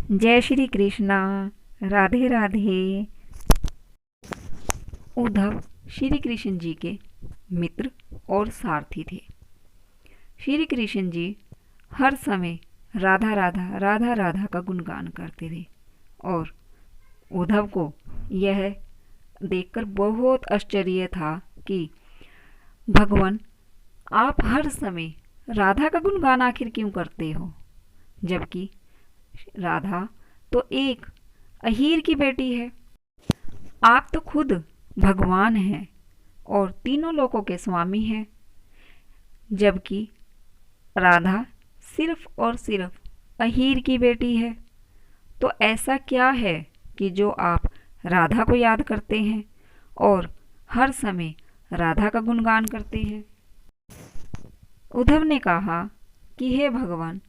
जय श्री कृष्णा। राधे राधे। उद्धव श्री कृष्ण जी के मित्र और सारथी थे। श्री कृष्ण जी हर समय राधा राधा राधा राधा का गुणगान करते थे और उद्धव को यह देखकर बहुत आश्चर्य था कि भगवान, आप हर समय राधा का गुणगान आखिर क्यों करते हो, जबकि राधा तो एक अहीर की बेटी है। आप तो खुद भगवान हैं और तीनों लोकों के स्वामी हैं, जबकि राधा सिर्फ और सिर्फ अहीर की बेटी है। तो ऐसा क्या है कि जो आप राधा को याद करते हैं और हर समय राधा का गुणगान करते हैं? उद्धव ने कहा कि हे भगवान,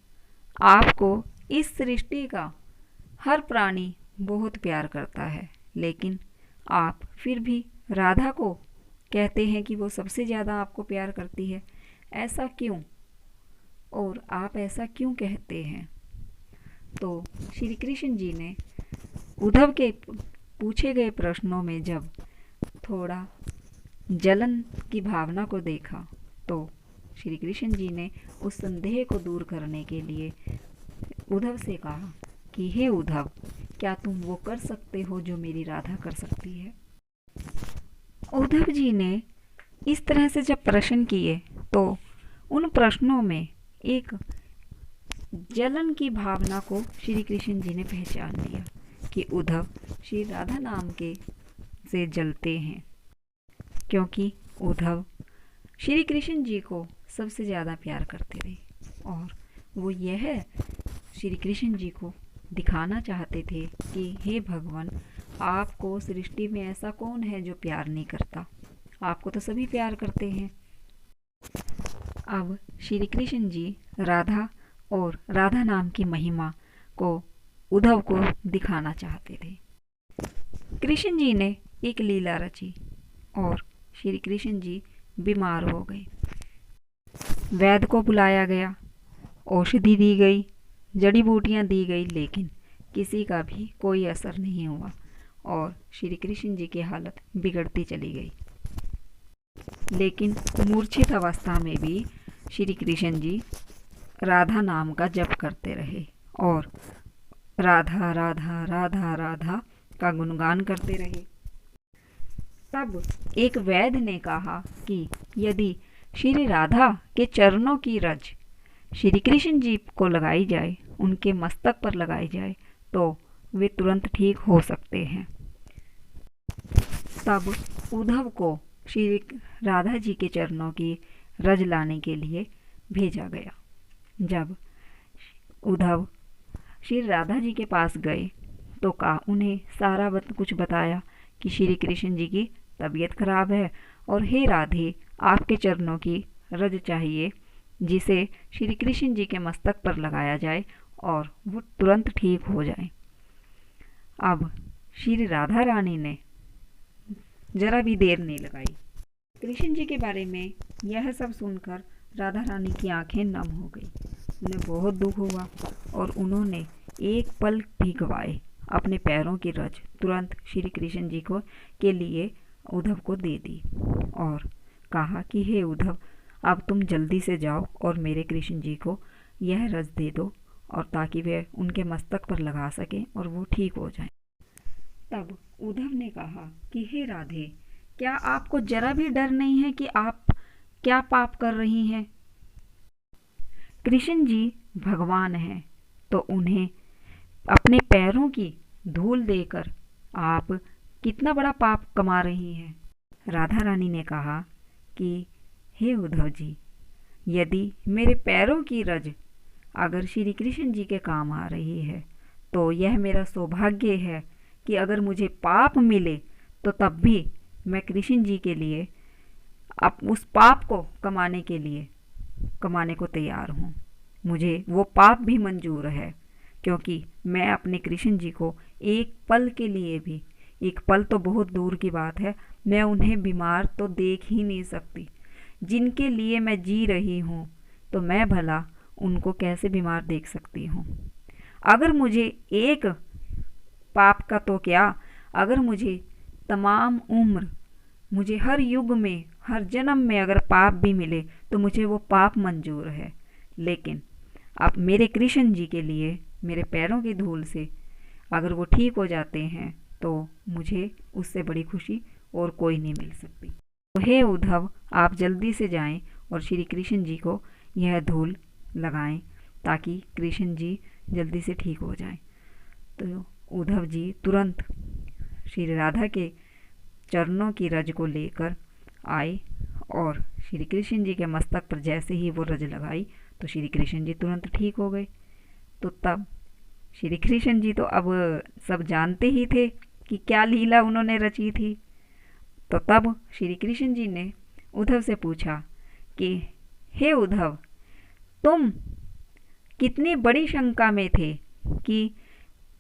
आपको इस सृष्टि का हर प्राणी बहुत प्यार करता है, लेकिन आप फिर भी राधा को कहते हैं कि वो सबसे ज़्यादा आपको प्यार करती है। ऐसा क्यों, और आप ऐसा क्यों कहते हैं? तो श्री कृष्ण जी ने उद्धव के पूछे गए प्रश्नों में जब थोड़ा जलन की भावना को देखा, तो श्री कृष्ण जी ने उस संदेह को दूर करने के लिए उद्धव से कहा कि हे उद्धव, क्या तुम वो कर सकते हो जो मेरी राधा कर सकती है? उद्धव जी ने इस तरह से जब प्रश्न किए तो उन प्रश्नों में एक जलन की भावना को श्री कृष्ण जी ने पहचान लिया कि उद्धव श्री राधा नाम के से जलते हैं, क्योंकि उद्धव श्री कृष्ण जी को सबसे ज़्यादा प्यार करते थे और वो यह श्री कृष्ण जी को दिखाना चाहते थे कि हे भगवान, आपको सृष्टि में ऐसा कौन है जो प्यार नहीं करता, आपको तो सभी प्यार करते हैं। अब श्री कृष्ण जी राधा और राधा नाम की महिमा को उद्धव को दिखाना चाहते थे। कृष्ण जी ने एक लीला रची और श्री कृष्ण जी बीमार हो गए। वैद्य को बुलाया गया, औषधि दी गई, जड़ी बूटियां दी गई, लेकिन किसी का भी कोई असर नहीं हुआ और श्री कृष्ण जी की हालत बिगड़ती चली गई। लेकिन मूर्छित अवस्था में भी श्री कृष्ण जी राधा नाम का जप करते रहे और राधा राधा राधा राधा का गुणगान करते रहे। तब एक वैद्य ने कहा कि यदि श्री राधा के चरणों की रज श्री कृष्ण जी को लगाई जाए, उनके मस्तक पर लगाई जाए, तो वे तुरंत ठीक हो सकते हैं। तब उद्धव को श्री राधा जी के चरणों की रज लाने के लिए भेजा गया। जब उद्धव श्री राधा जी के पास गए तो उन्हें सारा कुछ बताया कि श्री कृष्ण जी की तबीयत खराब है और हे राधे, आपके चरणों की रज चाहिए जिसे श्री कृष्ण जी के मस्तक पर लगाया जाए और वो तुरंत ठीक हो जाए। अब श्री राधा रानी ने जरा भी देर नहीं लगाई। कृष्ण जी के बारे में यह सब सुनकर राधा रानी की आंखें नम हो गई। उन्हें बहुत दुख हुआ और उन्होंने एक पल भी गवाए अपने पैरों की रज तुरंत श्री कृष्ण जी को के लिए उद्धव को दे दी और कहा कि हे उद्धव, अब तुम जल्दी से जाओ और मेरे कृष्ण जी को यह रज दे दो और ताकि वे उनके मस्तक पर लगा सकें और वो ठीक हो जाएं। तब उद्धव ने कहा कि हे राधे, क्या आपको जरा भी डर नहीं है कि आप क्या पाप कर रही हैं? कृष्ण जी भगवान हैं, तो उन्हें अपने पैरों की धूल देकर आप कितना बड़ा पाप कमा रही हैं। राधा रानी ने कहा कि हे उद्धव जी, यदि मेरे पैरों की रज अगर श्री कृष्ण जी के काम आ रही है तो यह मेरा सौभाग्य है कि अगर मुझे पाप मिले तो तब भी मैं कृष्ण जी के लिए अब उस पाप को कमाने को तैयार हूँ। मुझे वो पाप भी मंजूर है, क्योंकि मैं अपने कृष्ण जी को एक पल के लिए भी, एक पल तो बहुत दूर की बात है, मैं उन्हें बीमार तो देख ही नहीं सकती। जिनके लिए मैं जी रही हूँ तो मैं भला उनको कैसे बीमार देख सकती हूँ। अगर मुझे एक पाप का तो क्या, अगर मुझे तमाम उम्र, मुझे हर युग में, हर जन्म में अगर पाप भी मिले तो मुझे वो पाप मंजूर है। लेकिन अब मेरे कृष्ण जी के लिए मेरे पैरों की धूल से अगर वो ठीक हो जाते हैं तो मुझे उससे बड़ी खुशी और कोई नहीं मिल सकती। तो हे उद्धव, आप जल्दी से जाएं और श्री कृष्ण जी को यह धूल लगाएं ताकि कृष्ण जी जल्दी से ठीक हो जाएं। तो उद्धव जी तुरंत श्री राधा के चरणों की रज को लेकर आए और श्री कृष्ण जी के मस्तक पर जैसे ही वो रज लगाई तो श्री कृष्ण जी तुरंत ठीक हो गए। तो तब श्री कृष्ण जी तो अब सब जानते ही थे कि क्या लीला उन्होंने रची थी। तो तब श्री कृष्ण जी ने उद्धव से पूछा कि हे उद्धव, तुम कितनी बड़ी शंका में थे कि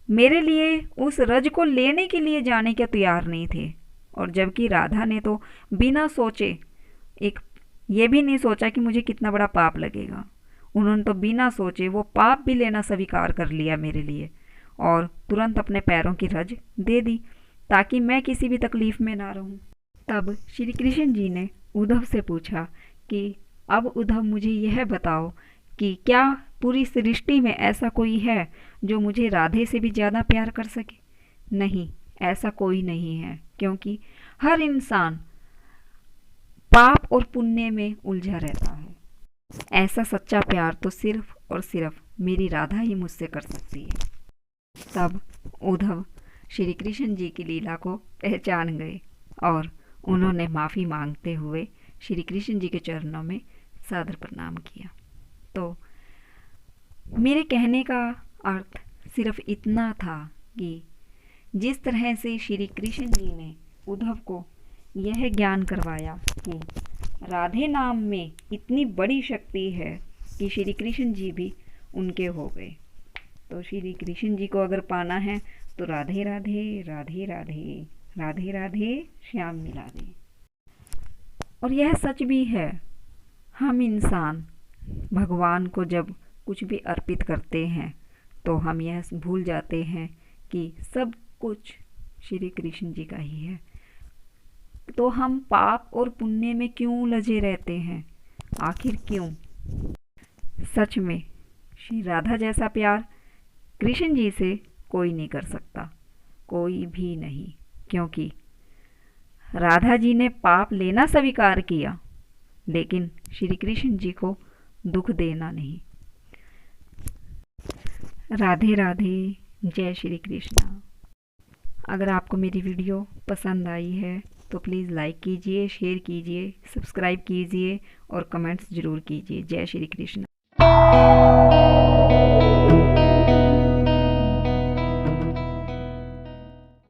मेरे लिए उस रज को लेने के लिए जाने के तैयार नहीं थे, और जबकि राधा ने तो बिना सोचे, एक ये भी नहीं सोचा कि मुझे कितना बड़ा पाप लगेगा, उन्होंने तो बिना सोचे वो पाप भी लेना स्वीकार कर लिया मेरे लिए और तुरंत अपने पैरों की रज दे दी ताकि मैं किसी भी तकलीफ में ना रहूं। तब श्री कृष्ण जी ने उद्धव से पूछा कि अब उद्धव मुझे यह बताओ कि क्या पूरी सृष्टि में ऐसा कोई है जो मुझे राधे से भी ज़्यादा प्यार कर सके? नहीं, ऐसा कोई नहीं है, क्योंकि हर इंसान पाप और पुण्य में उलझा रहता है। ऐसा सच्चा प्यार तो सिर्फ और सिर्फ मेरी राधा ही मुझसे कर सकती है। तब उद्धव श्री कृष्ण जी की लीला को पहचान गए और उन्होंने माफ़ी मांगते हुए श्री कृष्ण जी के चरणों में सादर प्रणाम किया। तो मेरे कहने का अर्थ सिर्फ इतना था कि जिस तरह से श्री कृष्ण जी ने उद्धव को यह ज्ञान करवाया कि राधे नाम में इतनी बड़ी शक्ति है कि श्री कृष्ण जी भी उनके हो गए। तो श्री कृष्ण जी को अगर पाना है तो राधे राधे राधे राधे राधे राधे श्याम मिला दे। और यह सच भी है, हम इंसान भगवान को जब कुछ भी अर्पित करते हैं तो हम यह भूल जाते हैं कि सब कुछ श्री कृष्ण जी का ही है। तो हम पाप और पुण्य में क्यों उलझे रहते हैं? आखिर क्यों? सच में श्री राधा जैसा प्यार कृष्ण जी से कोई नहीं कर सकता, कोई भी नहीं, क्योंकि राधा जी ने पाप लेना स्वीकार किया लेकिन श्री कृष्ण जी को दुख देना नहीं। राधे राधे, जय श्री कृष्णा। अगर आपको मेरी वीडियो पसंद आई है तो प्लीज़ लाइक कीजिए, शेयर कीजिए, सब्सक्राइब कीजिए और कमेंट्स ज़रूर कीजिए। जय श्री कृष्ण।